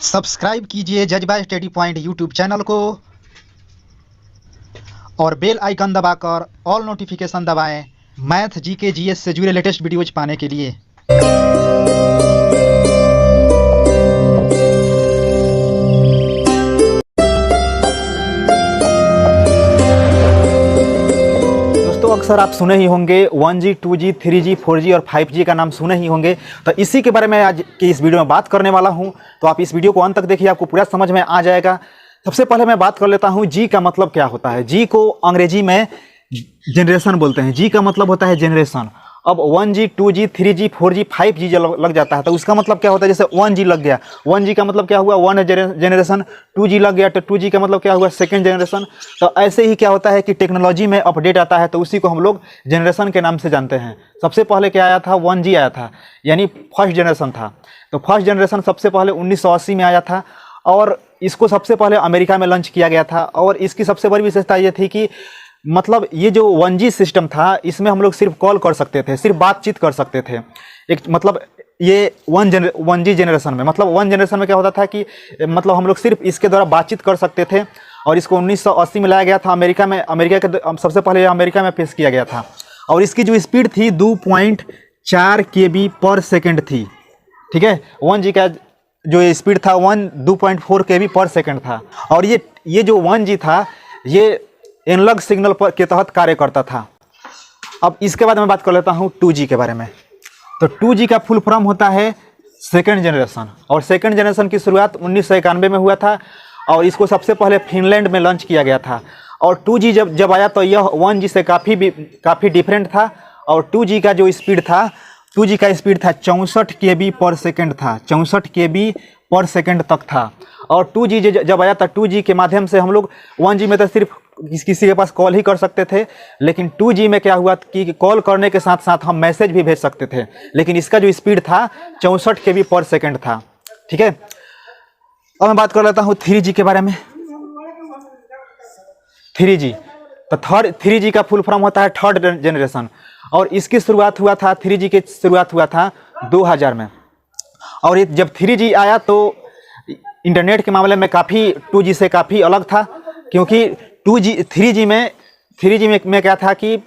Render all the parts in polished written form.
Subscribe कीजिए जज्बा study point YouTube channel को और बेल आइकन दबाकर ऑल नोटिफिकेशन दबाएं मैथ जीके जीएस से जुड़े लेटेस्ट वीडियोज पाने के लिए। अक्सर आप सुने ही होंगे 1G, 2G, 3G, 4G और 5G का नाम सुने ही होंगे। तो इसी के बारे में आज की इस वीडियो में बात करने वाला हूं। तो आप इस वीडियो को अंत तक देखिए, आपको पूरा समझ में आ जाएगा। सबसे पहले मैं बात कर लेता हूं जी का मतलब क्या होता है। जी को अंग्रेजी में जनरेशन बोलते हैं। जी का मतलब होता है जनरेशन। अब 1G, 2G, 3G, 4G, 5G जब लग जाता है तो उसका मतलब क्या होता है। जैसे 1G लग गया, 1G का मतलब क्या हुआ, 1 जनरेशन। 2G लग गया तो 2G का मतलब क्या हुआ, सेकेंड जनरेशन। तो ऐसे ही क्या होता है कि टेक्नोलॉजी में अपडेट आता है तो उसी को हम लोग जनरेशन के नाम से जानते हैं। सबसे पहले क्या आया था, 1G आया था, यानी फर्स्ट जनरेशन था। तो फर्स्ट जनरेशन सबसे पहले 1980 में आया था और इसको सबसे पहले अमेरिका में लॉन्च किया गया था। और इसकी सबसे बड़ी विशेषता ये थी कि मतलब ये जो 1G सिस्टम था इसमें हम लोग सिर्फ कॉल कर सकते थे, सिर्फ बातचीत कर सकते थे। एक मतलब ये 1G जनरेशन में, मतलब 1 जनरेशन में क्या होता था कि मतलब हम लोग सिर्फ इसके द्वारा बातचीत कर सकते थे। और इसको 1980 में लाया गया था अमेरिका में। अमेरिका के सबसे पहले अमेरिका में पेश किया गया था। और इसकी जो स्पीड थी 2.4 KB पर सेकेंड थी। ठीक है, 1G का जो स्पीड था 2.4 KB पर सेकेंड था। और ये जो 1G था ये एनालॉग सिग्नल पर के तहत कार्य करता था। अब इसके बाद मैं बात कर लेता हूँ 2G के बारे में। तो 2G का फुल फॉर्म होता है सेकंड जनरेशन। और सेकंड जनरेशन की शुरुआत 1991 में हुआ था और इसको सबसे पहले फिनलैंड में लॉन्च किया गया था। और 2G जब आया तो यह 1G से काफ़ी डिफरेंट था। और 2G का जो स्पीड था, 2G का स्पीड था 64 KB पर सेकेंड था, 64 KB पर सेकेंड तक था। और 2G जब आया था 2G के माध्यम से हम लोग 1G में तो सिर्फ किसी के पास कॉल ही कर सकते थे, लेकिन 2G में क्या हुआ कि कॉल करने के साथ साथ हम मैसेज भी भेज सकते थे। लेकिन इसका जो स्पीड था 64 KB पर सेकेंड था। ठीक है, अब मैं बात कर लेता हूँ 3G के बारे में। 3G तो 3G का फुल फॉर्म होता है थर्ड जनरेशन। और इसकी शुरुआत हुआ था, 3G की शुरुआत हुआ था 2000 में। और ये जब 3G आया तो इंटरनेट के मामले में काफ़ी 2G से काफ़ी अलग था। क्योंकि 3G में क्या था कि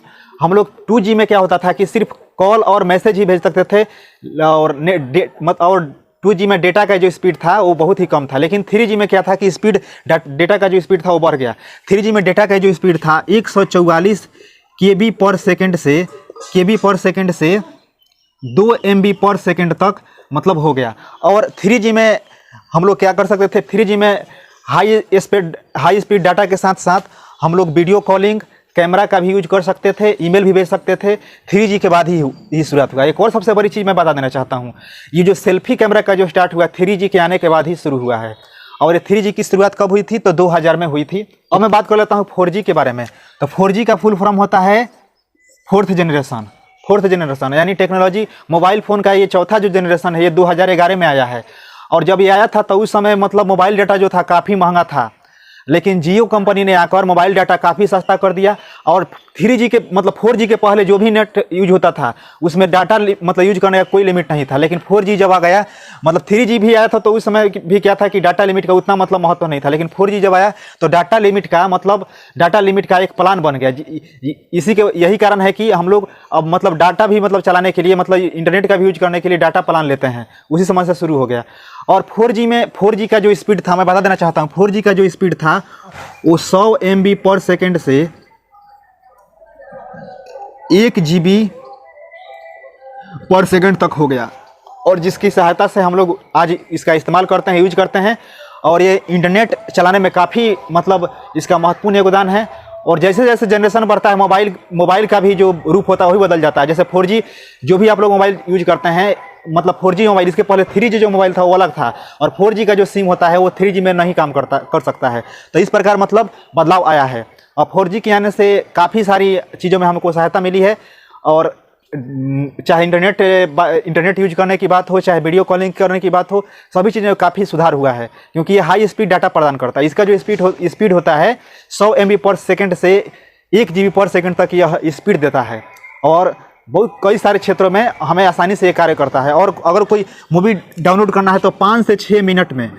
हम लोग 2G में क्या होता था कि सिर्फ कॉल और मैसेज ही भेज सकते थे। और 2G में डेटा का जो स्पीड था वो बहुत ही कम था। लेकिन 3G में क्या था कि स्पीड डेटा का जो स्पीड था वो बढ़ गया। 3G में डेटा का जो स्पीड था 144 KB पर सेकेंड से 2 MB पर सेकेंड तक मतलब हो गया। और 3G में हम लोग क्या कर सकते थे, 3G में हाई स्पीड डाटा के साथ साथ हम लोग वीडियो कॉलिंग, कैमरा का भी यूज कर सकते थे, ईमेल भी भेज सकते थे। 3G के बाद ही शुरुआत हुआ। एक और सबसे बड़ी चीज़ मैं बता देना चाहता हूँ, ये जो सेल्फी कैमरा का जो स्टार्ट हुआ 3G के आने के बाद ही शुरू हुआ है। और ये 3G की शुरुआत कब हुई थी, तो 2000 में हुई थी। अब मैं बात कर लेता हूँ 4G के बारे में। तो 4G का फुल फॉर्म होता है फोर्थ जनरेशन, यानी टेक्नोलॉजी मोबाइल फ़ोन का ये चौथा जो जनरेशन है ये 2011 में आया है। और जब ये आया था तो उस समय मतलब मोबाइल डाटा जो था काफ़ी महंगा था। लेकिन जियो कंपनी ने आकर मोबाइल डाटा काफ़ी सस्ता कर दिया। और 3G के मतलब 4G के पहले जो भी नेट यूज होता था उसमें डाटा मतलब यूज करने का कोई लिमिट नहीं था। लेकिन 4G जब आ गया, मतलब 3G भी आया था तो उस समय भी क्या था कि डाटा लिमिट का उतना मतलब महत्व नहीं था। लेकिन 4G जब आया तो डाटा लिमिट का एक प्लान बन गया। इसी के यही कारण है कि हम लोग अब मतलब डाटा भी मतलब चलाने के लिए, मतलब इंटरनेट का भी यूज करने के लिए डाटा प्लान लेते हैं। उसी समय से शुरू हो गया। और 4G का जो स्पीड था मैं बता देना चाहता हूँ, 4G का जो स्पीड था वो 100 MB पर सेकेंड से 1 GB पर सेकेंड तक हो गया। और जिसकी सहायता से हम लोग आज इसका इस्तेमाल करते हैं, यूज करते हैं। और ये इंटरनेट चलाने में काफ़ी मतलब इसका महत्वपूर्ण योगदान है। और जैसे जैसे जनरेशन बढ़ता है मोबाइल का भी जो रूप होता है वही बदल जाता है। जैसे 4G जो भी आप लोग मोबाइल यूज करते हैं, मतलब 4G मोबाइल, इसके पहले 3G जो मोबाइल था वो अलग था। और 4G का जो सिम होता है वो 3G में नहीं काम कर सकता है। तो इस प्रकार मतलब बदलाव आया है। और 4G के आने से काफ़ी सारी चीज़ों में हमको सहायता मिली है। और चाहे इंटरनेट यूज करने की बात हो, चाहे वीडियो कॉलिंग करने की बात हो, सभी चीज़ों में काफ़ी सुधार हुआ है। क्योंकि ये हाई स्पीड डाटा प्रदान करता है। इसका जो स्पीड होता है 100 MB पर सेकेंड से 1 GB पर सेकेंड तक यह स्पीड देता है। और बहुत कई सारे क्षेत्रों में हमें आसानी से ये कार्य करता है। और अगर कोई मूवी डाउनलोड करना है तो 5 से 6 मिनट में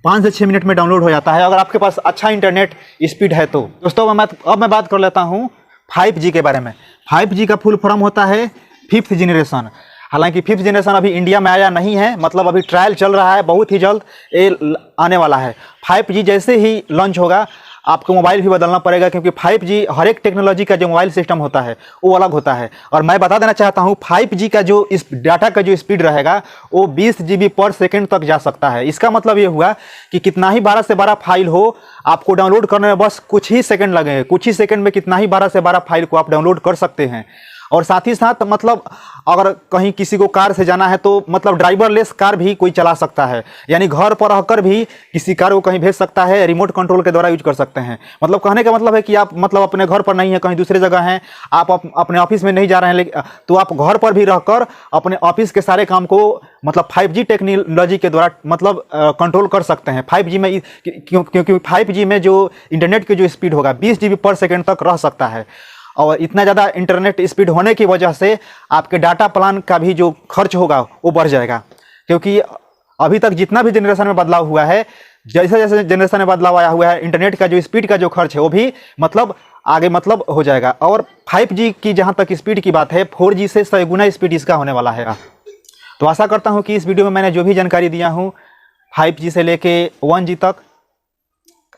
5 से 6 मिनट में डाउनलोड हो जाता है, अगर आपके पास अच्छा इंटरनेट स्पीड है तो। दोस्तों अब मैं बात कर लेता हूँ 5G के बारे में। 5G का फुल फॉर्म होता है 5th जनरेशन। हालांकि 5th जनरेशन अभी इंडिया में आया नहीं है, मतलब अभी ट्रायल चल रहा है, बहुत ही जल्द ये आने वाला है। 5G जैसे ही लॉन्च होगा आपको मोबाइल भी बदलना पड़ेगा, क्योंकि 5G हर एक टेक्नोलॉजी का जो मोबाइल सिस्टम होता है वो अलग होता है। और मैं बता देना चाहता हूँ 5G का जो इस डाटा का जो स्पीड रहेगा वो 20 GB पर सेकेंड तक जा सकता है। इसका मतलब ये हुआ कि कितना ही 12 से 12 फाइल हो, आपको डाउनलोड करने में बस कुछ ही सेकंड लगेंगे। कुछ ही सेकंड में कितना ही 12 से 12 फाइल को आप डाउनलोड कर सकते हैं। और साथ ही साथ मतलब अगर कहीं किसी को कार से जाना है तो मतलब ड्राइवरलेस कार भी कोई चला सकता है, यानी घर पर रहकर भी किसी कार को कहीं भेज सकता है, रिमोट कंट्रोल के द्वारा यूज कर सकते हैं। मतलब कहने का मतलब है कि आप मतलब अपने घर पर नहीं है, कहीं दूसरी जगह हैं, आप अपने ऑफिस में नहीं जा रहे हैं, तो आप घर पर भी रहकर अपने ऑफिस के सारे काम को मतलब 5G टेक्नोलॉजी के द्वारा मतलब कंट्रोल कर सकते हैं। 5G में क्योंकि 5G में जो इंटरनेट की जो स्पीड होगा 20 GB पर सेकेंड तक रह सकता है। और इतना ज़्यादा इंटरनेट स्पीड होने की वजह से आपके डाटा प्लान का भी जो खर्च होगा वो बढ़ जाएगा, क्योंकि अभी तक जितना भी जनरेशन में बदलाव हुआ है, जैसे जैसे जनरेशन में बदलाव आया हुआ है, इंटरनेट का जो स्पीड का जो खर्च है वो भी मतलब आगे मतलब हो जाएगा। और 5G की जहाँ तक स्पीड की बात है, 4G से 100 गुना स्पीड इसका होने वाला है। तो आशा करता हूँ कि इस वीडियो में मैंने जो भी जानकारी दिया हूँ 5G से लेके 1G तक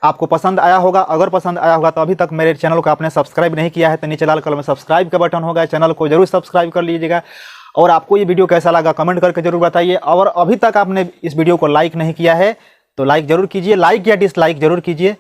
आपको पसंद आया होगा। अगर पसंद आया होगा तो अभी तक मेरे चैनल को आपने सब्सक्राइब नहीं किया है तो नीचे लाल कलर में सब्सक्राइब का बटन होगा, चैनल को जरूर सब्सक्राइब कर लीजिएगा। और आपको ये वीडियो कैसा लगा कमेंट करके जरूर बताइए। और अभी तक आपने इस वीडियो को लाइक नहीं किया है तो लाइक जरूर कीजिए, लाइक या डिसलाइक जरूर कीजिए।